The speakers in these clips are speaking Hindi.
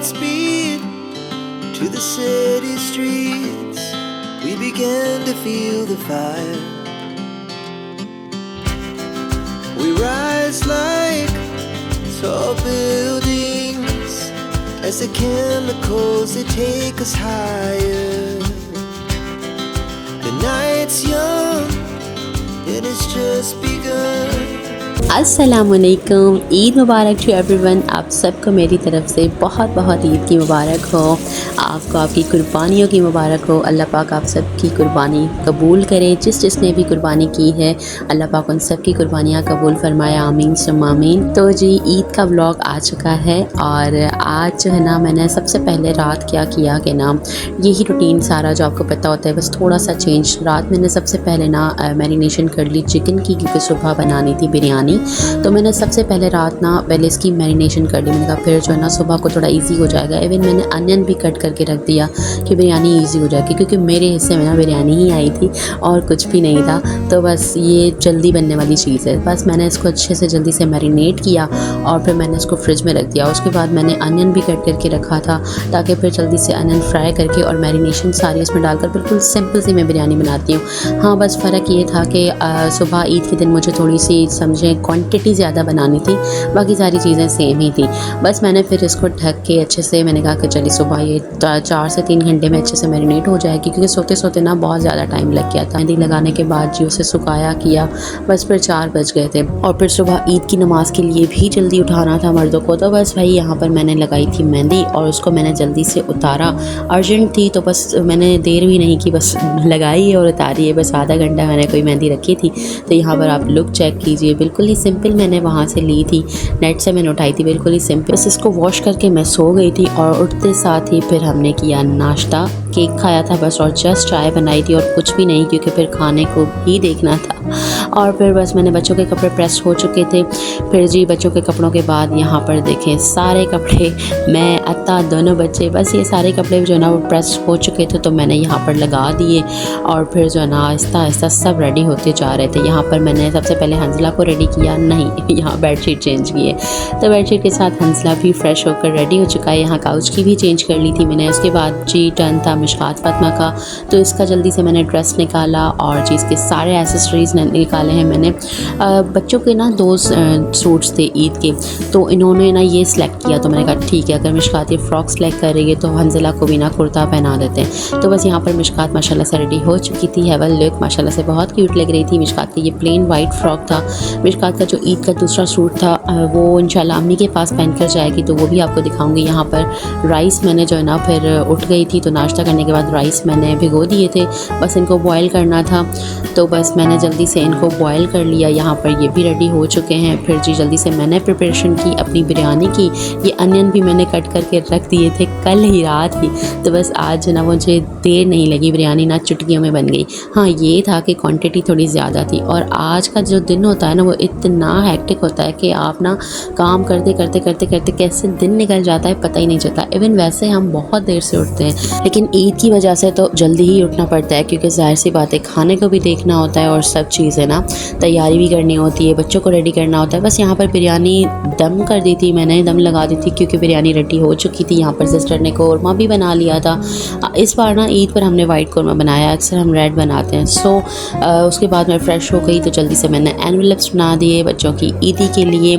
speed to the city streets. We began to feel the fire. We rise like tall buildings as the chemicals they take us higher. The night's young and it's just begun. अस्सलामुअलैकुम, ईद मुबारक टू एवरीवन। आप सबको मेरी तरफ़ से बहुत बहुत ईद की मुबारक हो। आपको आपकी कुर्बानियों की मुबारक हो। अल्लाह पाक आप सबकी कुर्बानी कबूल करे। जिसने भी कुर्बानी की है अल्लाह पाक उन सब की कुर्बानियाँ कबूल फरमाया, आमीन सुम्मा आमीन। तो जी ईद का व्लॉग आ चुका है और आज जो है ना मैंने सबसे पहले रात क्या किया कि ना यही रूटीन सारा जो आपको पता होता है, बस थोड़ा सा चेंज। रात मैंने सबसे पहले ना मैरिनेशन कर ली चिकन की, क्योंकि सुबह बनानी थी बिरयानी। तो मैंने सबसे पहले रात ना पहले इसकी मैरिनेशन कर ली। मैंने कहा फिर जो है ना सुबह को थोड़ा इजी हो जाएगा। इवन मैंने अनियन भी कट करके रख दिया कि बिरयानी इजी हो जाएगी, क्योंकि मेरे हिस्से में ना बिरयानी ही आई थी और कुछ भी नहीं था। तो बस ये जल्दी बनने वाली चीज़ है। बस मैंने इसको अच्छे से जल्दी से मैरिनेट किया और फिर मैंने इसको फ्रिज में रख दिया। उसके बाद मैंने अनियन भी कट करके रखा था ताकि फिर जल्दी से अनियन फ्राई करके और मैरिनेशन सारी उसमें डालकर बिल्कुल सिंपल सी मैं बिरयानी बनाती हूँ। हाँ बस फ़र्क ये था कि सुबह ईद के दिन मुझे थोड़ी सी समझें क्वांटिटी ज़्यादा बनानी थी, बाकी सारी चीज़ें सेम ही थी। बस मैंने फिर इसको ढक के अच्छे से मैंने कहा कि चलिए सुबह ये 4 से 3 घंटे में अच्छे से मैरिनेट हो जाएगी, क्योंकि सोते सोते ना बहुत ज़्यादा टाइम लग गया था। मेहंदी लगाने के बाद जी उसे सुखाया किया, बस फिर 4 बज गए थे। और फिर सुबह ईद की नमाज़ के लिए भी जल्दी उठाना था मर्दों को। तो बस भाई यहाँ पर मैंने लगाई थी मेहंदी और उसको मैंने जल्दी से उतारा। अर्जेंट थी तो बस मैंने देर भी नहीं की, बस लगाई और उतारी है। बस आधा घंटा मैंने कोई मेहंदी रखी थी। तो यहाँ पर आप लुक चेक कीजिए, बिल्कुल ही सिंपल मैंने वहाँ से ली थी, नेट से मैंने उठाई थी, बिल्कुल ही सिंपल। बस इसको वॉश करके मैं सो गई थी और उठते साथ ही फिर हमने किया नाश्ता, केक खाया था बस, और जस्ट चाय बनाई थी और कुछ भी नहीं, क्योंकि फिर खाने को भी देखना था। और फिर बस मैंने बच्चों के कपड़े प्रेस हो चुके थे। फिर जी बच्चों के कपड़ों के बाद यहाँ पर देखें सारे कपड़े, मैं अत्ता दोनों बच्चे, बस ये सारे कपड़े जो है ना वो प्रेस हो चुके थे। तो मैंने यहाँ पर लगा दिए और फिर जो है ना आहिस्ता आहिस्ता सब रेडी होते जा रहे थे। यहाँ पर मैंने सबसे पहले हंसला को रेडी किया, नहीं यहाँ बेडशीट चेंज किए। तो बेडशीट के साथ हंसला भी फ्रेश होकर रेडी हो चुका है। यहाँ काउच की भी चेंज कर ली थी मैंने। उसके बाद जी टर्न था मिशकात फातिमा का, तो इसका जल्दी से मैंने ड्रेस निकाला और जी इसके सारे एसेसरीज़ निकाले हैं मैंने। बच्चों के ना 2 सूट्स थे ईद के, तो इन्होंने ना ये सिलेक्ट किया। तो मैंने कहा ठीक है, अगर मिशकात ये फ़्रॉक सेलेक्ट कर रही है तो हंसला को भी ना कुर्ता पहना देते हैं। तो बस यहाँ पर मिशकात माशाल्लाह से रेडी हो चुकी थी। हैवल लुक माशाल्लाह से बहुत क्यूट लग रही थी। मिशकात का ये प्लेन वाइट फ्रॉक था। मिशकात का जो ईद का दूसरा सूट था वो इंशाल्लाह अम्मी के पास पहन कर जाएगी, तो वो भी आपको दिखाऊंगी। यहाँ पर राइस मैंने जो है ना फिर उठ गई थी, तो नाश्ता करने के बाद राइस मैंने भिगो दिए थे, बस इनको बॉयल करना था। तो बस मैंने जल्दी से इनको बॉयल कर लिया। यहाँ पर ये भी रेडी हो चुके हैं। फिर जी जल्दी से मैंने प्रिपरेशन की अपनी बिरयानी की। ये अनियन भी मैंने कट करके रख दिए थे कल ही रात ही, तो बस आज ना मुझे देर नहीं लगी, बिरयानी ना चुटकियों में बन गई। हाँ ये था कि क्वांटिटी थोड़ी ज़्यादा थी। और आज का जो दिन होता है ना वो इतना हैक्टिक होता है कि आप ना काम करते करते करते करते कैसे दिन निकल जाता है पता ही नहीं चलता। इवन वैसे हम बहुत देर से उठते हैं, लेकिन ईद की वजह से तो जल्दी ही उठना पड़ता है, क्योंकि जाहिर सी बात है खाने को भी देखना होता है और सब चीज़ें ना तैयारी भी करनी होती है, बच्चों को रेडी करना होता है। बस यहाँ पर बिरयानी दम कर दी थी मैंने, दम लगा दी थी, क्योंकि बिरयानी रेडी हो चुकी थी। यहाँ पर सिस्टर ने कौरमा भी बना लिया था। इस बार ना ईद पर हमने वाइट कौरमा बनाया, अक्सर हम रेड बनाते हैं। सो उसके बाद मैं फ़्रेश हो गई, तो जल्दी से मैंने एनवेलप्स बना दिए बच्चों की ईदी के लिए।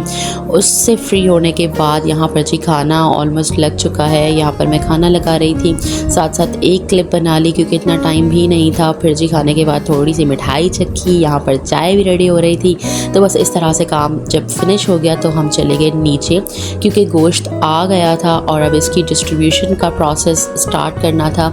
उससे फ्री होने के बाद यहाँ पर जी खाना ऑलमोस्ट लग चुका है। यहाँ पर मैं खाना लगा रही थी, साथ साथ एक क्लिप बना ली, क्योंकि इतना टाइम भी नहीं था। फिर जी खाने के बाद थोड़ी सी मिठाई चखी, यहाँ पर चाय भी रेडी हो रही थी। तो बस इस तरह से काम जब फिनिश हो गया तो हम चले गए नीचे, क्योंकि गोश्त आ गया था और अब इसकी डिस्ट्रीब्यूशन का प्रोसेस स्टार्ट करना था।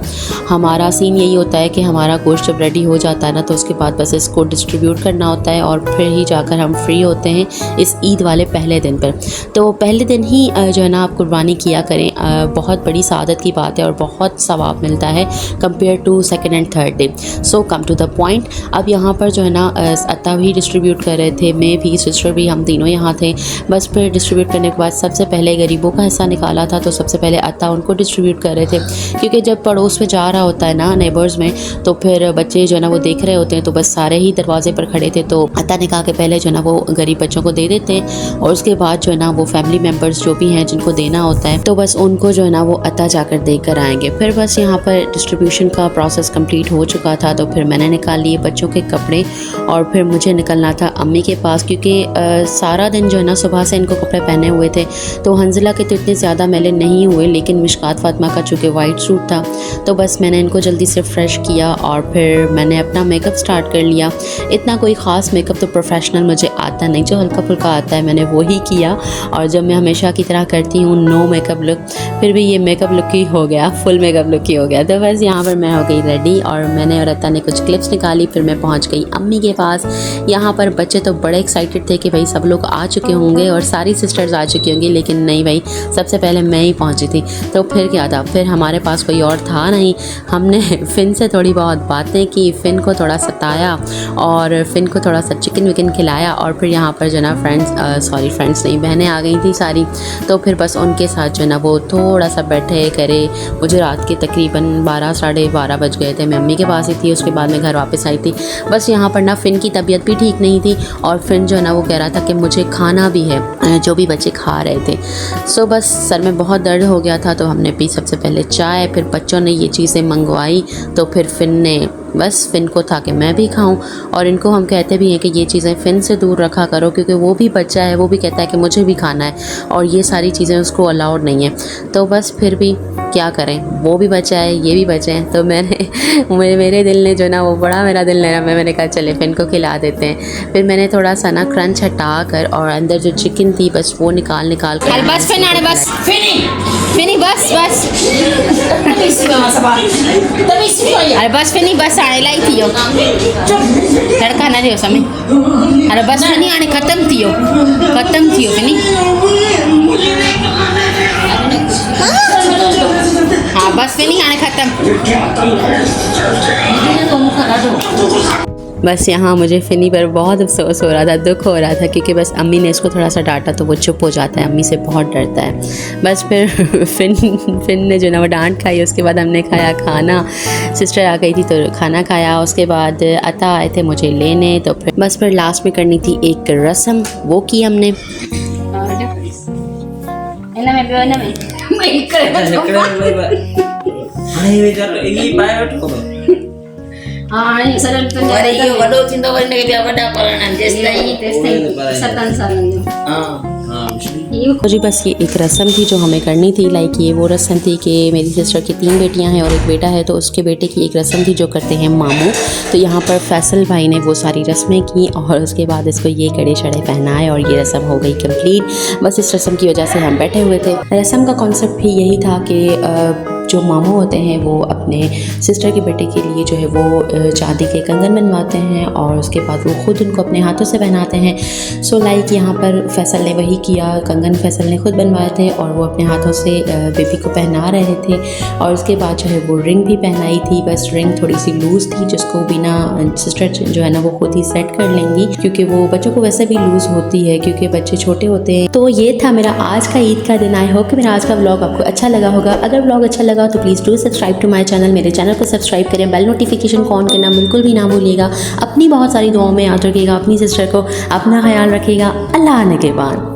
हमारा सीन यही होता है कि हमारा गोश्त जब रेडी हो जाता है ना तो उसके बाद बस इसको डिस्ट्रीब्यूट करना होता है और फिर ही जाकर हम फ्री होते हैं इस ईद वाले पहले दिन पर। तो पहले दिन ही जो है ना आप कुर्बानी किया करें, बहुत बड़ी सादत की बात है और बहुत सवाब मिलता है compare to second and third day. So come to the point. अब यहाँ पर जो है ना अत्ता भी डिस्ट्रीब्यूट कर रहे थे, मैं भी, सिस्टर भी, हम तीनों यहाँ थे। बस फिर डिस्ट्रीब्यूट करने के बाद सबसे पहले गरीबों का हिस्सा निकाला था, तो सबसे पहले अत्ता उनको डिस्ट्रीब्यूट कर रहे थे, क्योंकि जब पड़ोस में जा रहा होता है ना नेबर्स में, तो फिर बच्चे जो है ना वो देख रहे होते हैं, तो बस सारे ही दरवाजे पर खड़े थे। तो अत्ता ने कहा कि पहले जो है ना वो वो गरीब बच्चों को दे देते हैं और उसके बाद जो है ना वो फैमिली मेम्बर्स जो भी हैं जिनको देना होता है तो बस उनको जो है ना वो अता जाकर दे कर आएंगे। फिर बस यहाँ पर डिस्ट्रीब्यूशन का प्रोसेस कंप्लीट हो चुका था तो फिर मैंने निकाल लिए बच्चों के कपड़े और फिर मुझे निकलना था अम्मी के पास, क्योंकि सारा दिन जो है ना सुबह से इनको कपड़े पहने हुए थे तो हंजला के तो इतने ज़्यादा मैले नहीं हुए, लेकिन मिशकात फातिमा का चूँकि वाइट सूट था तो बस मैंने इनको जल्दी से फ्रेश किया और फिर मैंने अपना मेकअप स्टार्ट कर लिया। इतना कोई ख़ास मेकअप तो प्रोफेशनल मुझे आता नहीं, जो हल्का फुल्का आता है मैंने वो ही किया। और जब मैं हमेशा की तरह करती हूँ नो मेकअप लुक, फिर भी ये मेकअप लुक ही हो गया, फुल मेकअप लुक ही हो गया। तो बस यहाँ पर मैं हो गई रेडी और मैंने और अता ने कुछ क्लिप्स निकाली, फिर मैं पहुँच गई अम्मी के पास। यहाँ पर बच्चे तो बड़े एक्साइटेड थे कि भाई सब लोग आ चुके होंगे और सारी सिस्टर्स आ चुकी होंगी, लेकिन नहीं भाई, सबसे पहले मैं ही पहुँची थी। तो फिर क्या था, फिर हमारे पास कोई और था नहीं। हमने फ़िन से थोड़ी बहुत बातें की, फ़िन को थोड़ा सताया और फ़िन को थोड़ा सा चिकन विकन खिलाया और फिर यहाँ पर जो ना फ्रेंड्स नहीं, बहनें आ गई थी सारी। तो फिर बस उनके साथ जो ना वो थोड़ा सा बैठे करे। मुझे रात के तकरीबन 12 साढ़े 12 बज गए थे। मैं अम्मी के पास ही थी, उसके बाद मैं घर वापस आई थी। बस यहाँ पर ना फ़िन की तबीयत भी ठीक नहीं थी और फ़िन जो है ना वो कह रहा था कि मुझे खाना भी है, जो भी बच्चे खा रहे थे। सो बस सर में बहुत दर्द हो गया था तो हमने पी सबसे पहले चाय, फिर बच्चों ने ये चीज़ें मंगवाई तो फिर फ़िन ने बस फ़िन को था कि मैं भी खाऊं। और इनको हम कहते भी हैं कि ये चीज़ें फ़िन से दूर रखा करो, क्योंकि वो भी बच्चा है, वो भी कहता है कि मुझे भी खाना है और ये सारी चीज़ें उसको अलाउड नहीं है। तो बस फिर भी क्या करें, वो भी बच्चा है, ये भी बच्चे हैं। तो मेरे दिल ने जो ना वो बड़ा मेरा दिल लेना, मैंने कहा चले फ़िन को खिला देते हैं। फिर मैंने थोड़ा सा ना क्रंच हटा कर और अंदर जो चिकन थी बस वो निकाल कर बस फिनी अरे बस फिनी बस आने लाई थियो तड़का ना दियो समय। अरे बस फिनी आने खत्म थियो फिनी। हाँ बस फिनी आने खत्म। बस यहाँ मुझे फ़िनी पर बहुत अफसोस हो रहा था, दुख हो रहा था, क्योंकि बस अम्मी ने इसको थोड़ा सा डांटा तो वो चुप हो जाता है, अम्मी से बहुत डरता है। बस फिर फ़िन ने जो ना वो डांट खाई। उसके बाद हमने खाया खाना, सिस्टर आ गई थी तो खाना खाया। उसके बाद अता आए थे मुझे लेने, तो फिर लास्ट में करनी थी एक रस्म, वो की हमने। जी बस ये एक रस्म थी जो हमें करनी थी। लाइक ये वो रस्म थी कि मेरी सिस्टर की 3 बेटियां हैं और एक बेटा है, तो उसके बेटे की एक रस्म थी जो करते हैं मामू। तो यहाँ पर फैसल भाई ने वो सारी रस्में की और उसके बाद इसको ये कड़े शड़े पहनाए और ये रस्म हो गई कंप्लीट। बस इस रस्म की वजह से हम बैठे हुए थे। रस्म का कॉन्सेप्ट भी यही था कि जो मामू होते हैं वो अपने सिस्टर के बेटे के लिए जो है वो चांदी के कंगन बनवाते हैं और उसके बाद वो ख़ुद उनको अपने हाथों से पहनाते हैं। सो लाइक यहाँ पर फैसल ने वही किया, कंगन फैसल ने खुद बनवाए थे और वो अपने हाथों से बेबी को पहना रहे थे। और उसके बाद जो है वो रिंग भी पहनाई थी। बस रिंग थोड़ी सी लूज़ थी, जिसको बिना सिस्टर जो है ना वो खुद ही सेट कर लेंगी, क्योंकि वो बच्चों को वैसे भी लूज़ होती है क्योंकि बच्चे छोटे होते हैं। तो ये था मेरा आज का ईद का दिन। आई होप कि मेरा आज का व्लॉग आपको अच्छा लगा होगा। अगर व्लॉग अच्छा लगा तो please do subscribe to my channel. मेरे चैनल को सब्सक्राइब करें, बेल नोटिफिकेशन को ऑन करना बिल्कुल भी ना भूलिएगा। अपनी बहुत सारी दुआओं में याद रखिएगा, अपनी सिस्टर को अपना ख्याल रखिएगा। अल्लाह ने के बाद।